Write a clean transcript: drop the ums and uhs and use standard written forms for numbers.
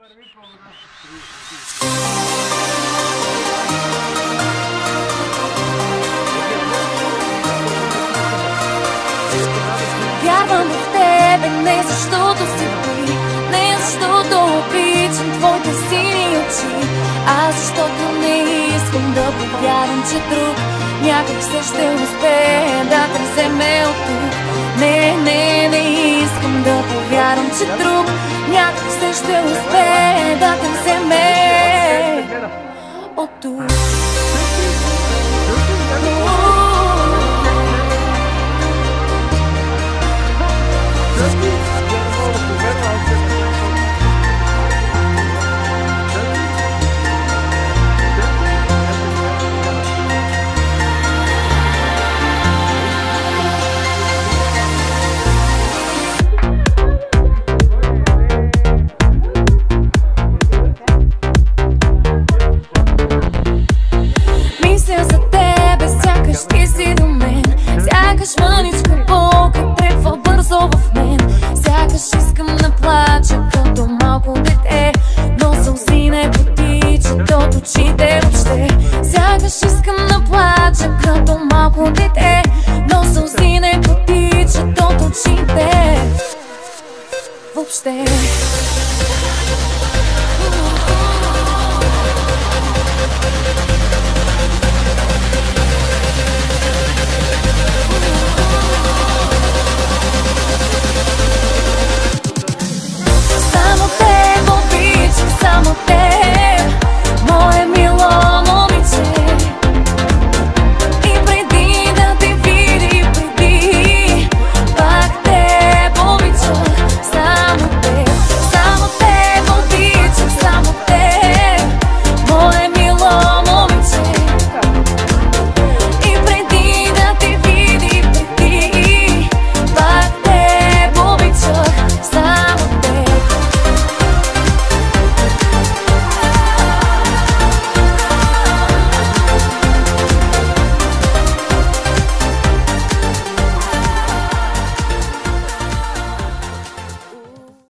Вярвам в тебе не защото си ти, не защото обичам твоите сини очи, а защото не искам да повярвам, че друг някак се ще успее да те вземе от тук. Не искам да повярвам, че друг някак се ще успее да те вземе от тук. Сякаш мъничка болка трепва бързо в мен. Сякаш искам да плача като малко дете, но сълзи не потичат от очите въобще. Сякаш искам да плача като малко дете, но сълзи не потичат от очите въобще. Само те